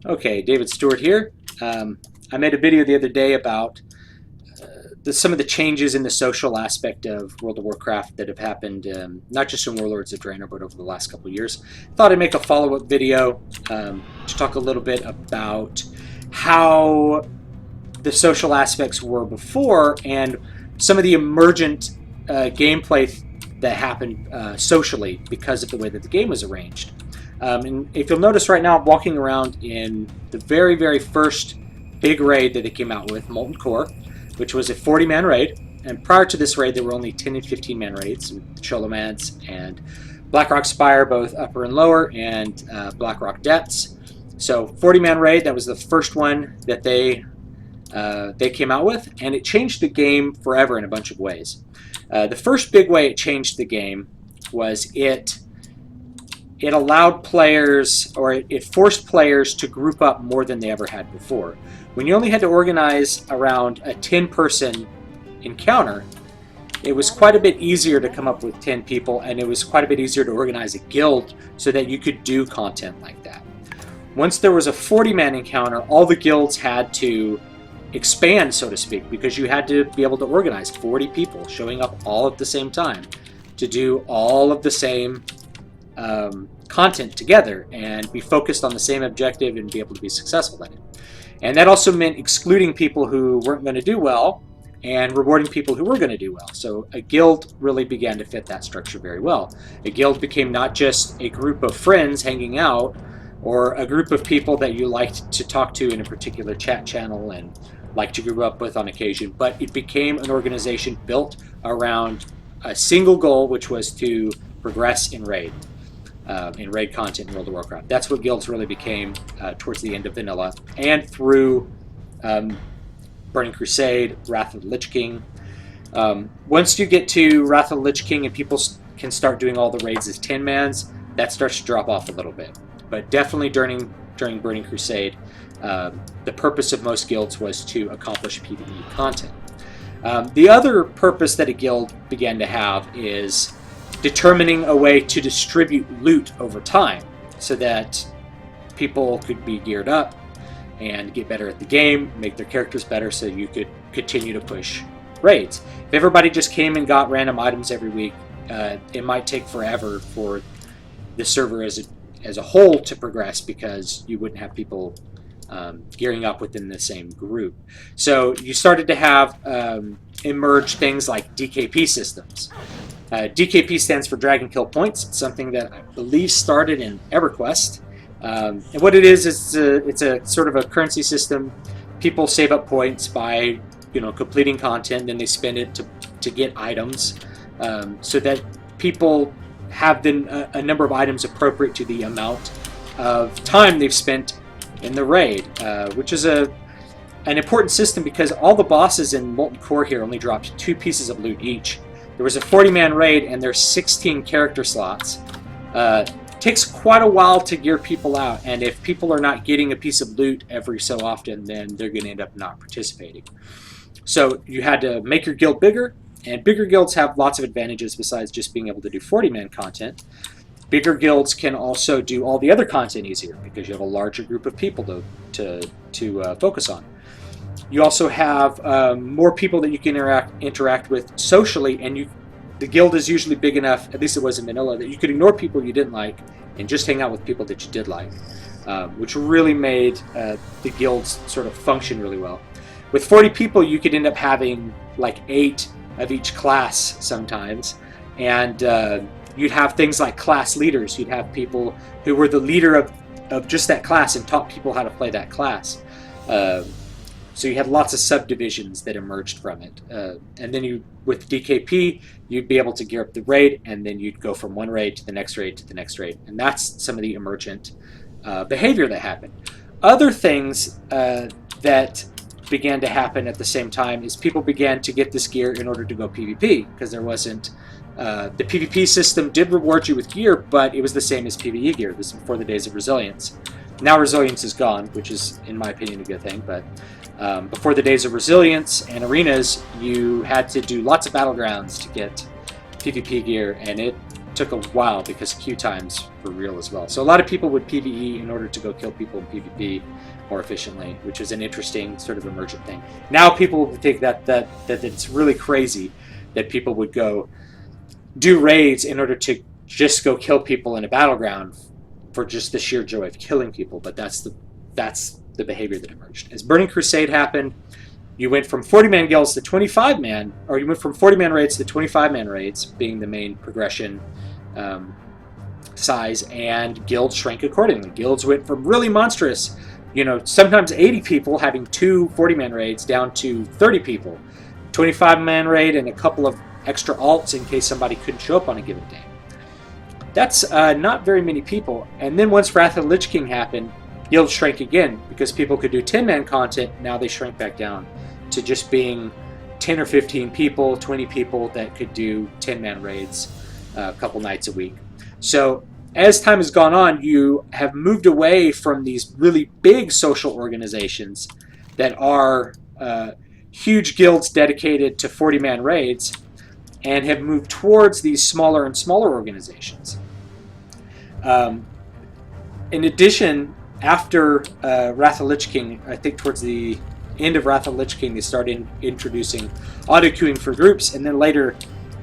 Okay, David Stewart here. I made a video the other day about some of the changes in the social aspect of World of Warcraft that have happened, not just in Warlords of Draenor, but over the last couple of years. Thought I'd make a follow-up video to talk a little bit about how the social aspects were before and some of the emergent gameplay that happened socially because of the way that the game was arranged. And if you'll notice right now, I'm walking around in the very, very first big raid that they came out with, Molten Core, which was a 40-man raid. And prior to this raid, there were only 10 and 15-man raids, Choloman's and Blackrock Spire, both upper and lower, and Blackrock Depths. So 40-man raid, that was the first one that they came out with, and it changed the game forever in a bunch of ways. The first big way it changed the game was it allowed players, or it forced players to group up more than they ever had before. When you only had to organize around a 10-person encounter, it was quite a bit easier to come up with 10 people, and it was quite a bit easier to organize a guild so that you could do content like that. Once there was a 40-man encounter, all the guilds had to expand, so to speak, because you had to be able to organize 40 people showing up all at the same time to do all of the same content together and be focused on the same objective and be able to be successful in it. And that also meant excluding people who weren't going to do well and rewarding people who were going to do well. So a guild really began to fit that structure very well. A guild became not just a group of friends hanging out or a group of people that you liked to talk to in a particular chat channel and liked to group up with on occasion, but it became an organization built around a single goal, which was to progress in raid content in World of Warcraft. That's what guilds really became towards the end of vanilla and through Burning Crusade, Wrath of the Lich King. Once you get to Wrath of the Lich King and people can start doing all the raids as 10-mans, that starts to drop off a little bit. But definitely during Burning Crusade, the purpose of most guilds was to accomplish PvE content. The other purpose that a guild began to have is determining a way to distribute loot over time so that people could be geared up and get better at the game, make their characters better so you could continue to push raids. If everybody just came and got random items every week, it might take forever for the server as a whole to progress because you wouldn't have people gearing up within the same group. So you started to have emerge things like DKP systems. DKP stands for Dragon Kill Points. It's something that I believe started in EverQuest. And what it is it's a sort of a currency system. People save up points by completing content, then they spend it to get items, so that people have then a number of items appropriate to the amount of time they've spent in the raid, which is an important system because all the bosses in Molten Core here only dropped 2 pieces of loot each. There was a 40-man raid and there's 16 character slots. Takes quite a while to gear people out, and if people are not getting a piece of loot every so often, then they're going to end up not participating. So you had to make your guild bigger, and bigger guilds have lots of advantages besides just being able to do 40-man content. Bigger guilds can also do all the other content easier because you have a larger group of people to focus on. You also have more people that you can interact with socially, and the guild is usually big enough, at least it was in vanilla, that you could ignore people you didn't like and just hang out with people that you did like, which really made the guilds sort of function really well. With 40 people, you could end up having like 8 of each class sometimes, and you'd have things like class leaders. You'd have people who were the leader of just that class and taught people how to play that class. So you had lots of subdivisions that emerged from it. And then with DKP, you'd be able to gear up the raid, and then you'd go from one raid to the next raid to the next raid. And that's some of the emergent behavior that happened. Other things that began to happen at the same time is people began to get this gear in order to go PvP, because there wasn't... the PvP system did reward you with gear, but it was the same as PvE gear. This is before the days of Resilience. Now Resilience is gone, which is, in my opinion, a good thing, but before the days of Resilience and Arenas, you had to do lots of battlegrounds to get PvP gear, and took a while because queue times were real as well. So a lot of people would PvE in order to go kill people in PvP more efficiently, which is an interesting sort of emergent thing. Now people will think that it's really crazy that people would go do raids in order to just go kill people in a battleground for just the sheer joy of killing people, but that's the behavior that emerged. As Burning Crusade happened, you went from 40-man guilds to 25-man, or you went from 40-man raids to 25-man raids, being the main progression size, and guilds shrank accordingly. Guilds went from really monstrous, sometimes 80 people having 2 40-man raids down to 30 people, 25-man raid, and a couple of extra alts in case somebody couldn't show up on a given day. That's not very many people. And then once Wrath of the Lich King happened, guilds shrank again because people could do 10-man content. Now they shrank back down to just being 10 or 15 people, 20 people that could do 10-man raids a couple nights a week. So as time has gone on, you have moved away from these really big social organizations that are huge guilds dedicated to 40-man raids, and have moved towards these smaller and smaller organizations. In addition, after Wrath of the Lich King, I think towards the end of Wrath of the Lich King, they started introducing auto-queuing for groups, and then later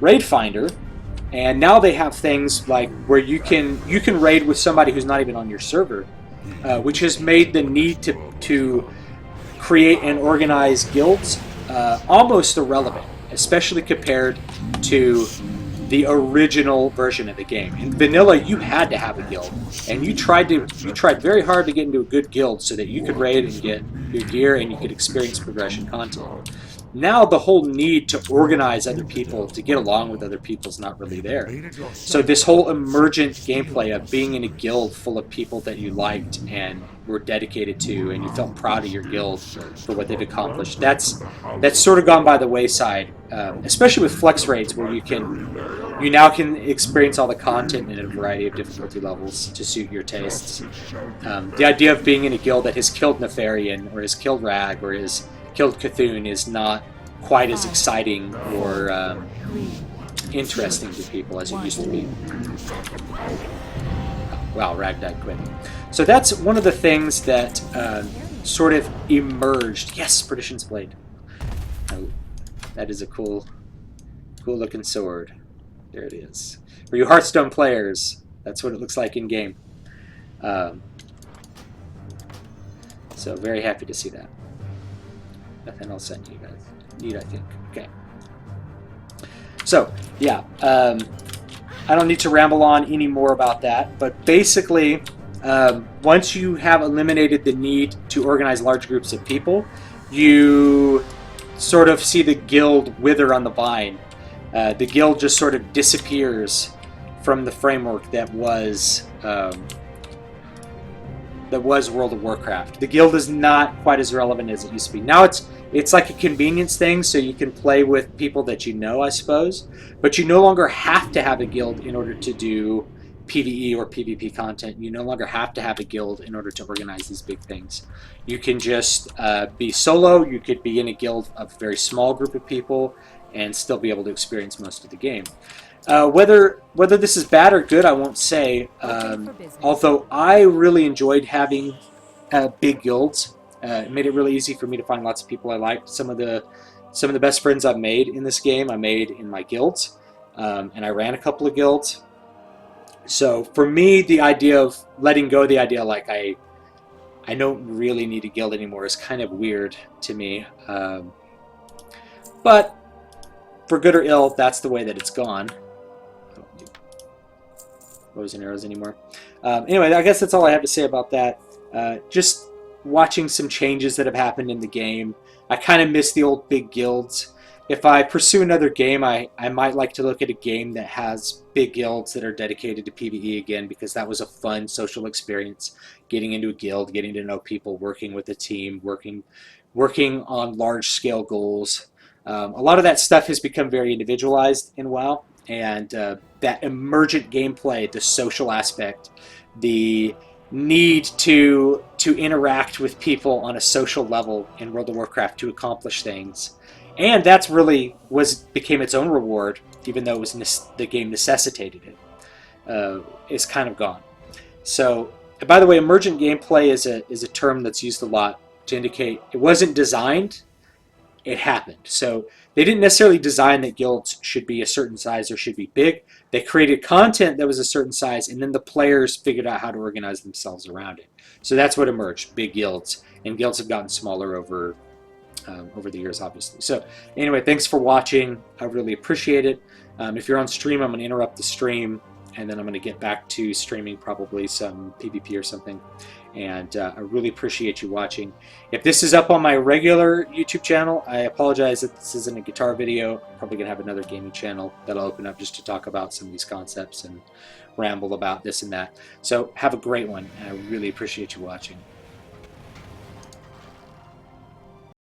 Raid Finder. And now they have things like where you can raid with somebody who's not even on your server, which has made the need to create and organize guilds almost irrelevant, especially compared to the original version of the game. In vanilla, you had to have a guild, and you tried very hard to get into a good guild so that you could raid and get new gear and you could experience progression content. Now the whole need to organize other people, to get along with other people, is not really there. So this whole emergent gameplay of being in a guild full of people that you liked and were dedicated to, and you felt proud of your guild for what they've accomplished, that's sort of gone by the wayside, especially with flex raids, where you now can experience all the content in a variety of difficulty levels to suit your tastes. The idea of being in a guild that has killed Nefarian, or has killed Rag, or has killed Cthulhu is not quite as exciting or interesting to people as it used to be. Wow, Rag died quick. So that's one of the things that sort of emerged. Yes, Perdition's Blade. Oh, that is a cool looking sword. There it is. For you Hearthstone players, that's what it looks like in game. So very happy to see that. Nothing else I need, I think. Okay. So, yeah, I don't need to ramble on any more about that, but basically, once you have eliminated the need to organize large groups of people, you sort of see the guild wither on the vine. The guild just sort of disappears from the framework that was World of Warcraft. The guild is not quite as relevant as it used to be. Now it's like a convenience thing, so you can play with people that you know, I suppose, but you no longer have to have a guild in order to do PvE or PvP content. You no longer have to have a guild in order to organize these big things. You can just be solo. You could be in a guild of a very small group of people and still be able to experience most of the game. Whether this is bad or good, I won't say. Although I really enjoyed having big guilds. It made it really easy for me to find lots of people I liked. Some of the best friends I've made in this game I made in my guilds, and I ran a couple of guilds. So for me, the idea of letting go, the idea like I don't really need a guild anymore is kind of weird to me. But for good or ill, that's the way that it's gone. I don't need bows and arrows anymore. Anyway, I guess that's all I have to say about that. Just watching some changes that have happened in the game. I kind of miss the old big guilds. If I pursue another game, I might like to look at a game that has big guilds that are dedicated to PvE again, because that was a fun social experience. Getting into a guild, getting to know people, working with a team, working on large-scale goals. A lot of that stuff has become very individualized in WoW, and that emergent gameplay, the social aspect, the need to interact with people on a social level in World of Warcraft to accomplish things. And that's really became its own reward, even though it was the game necessitated it. is kind of gone. So, and by the way, emergent gameplay is a term that's used a lot to indicate it wasn't designed, it happened. So they didn't necessarily design that guilds should be a certain size or should be big. They created content that was a certain size, and then the players figured out how to organize themselves around it. So that's what emerged, big guilds. And guilds have gotten smaller over the years, obviously. So anyway, thanks for watching. I really appreciate it. If you're on stream, I'm going to interrupt the stream, and then I'm going to get back to streaming probably some PvP or something. And I really appreciate you watching. If this is up on my regular YouTube channel, I apologize that this isn't a guitar video. I'm probably going to have another gaming channel that I'll open up just to talk about some of these concepts and ramble about this and that. So have a great one, and I really appreciate you watching.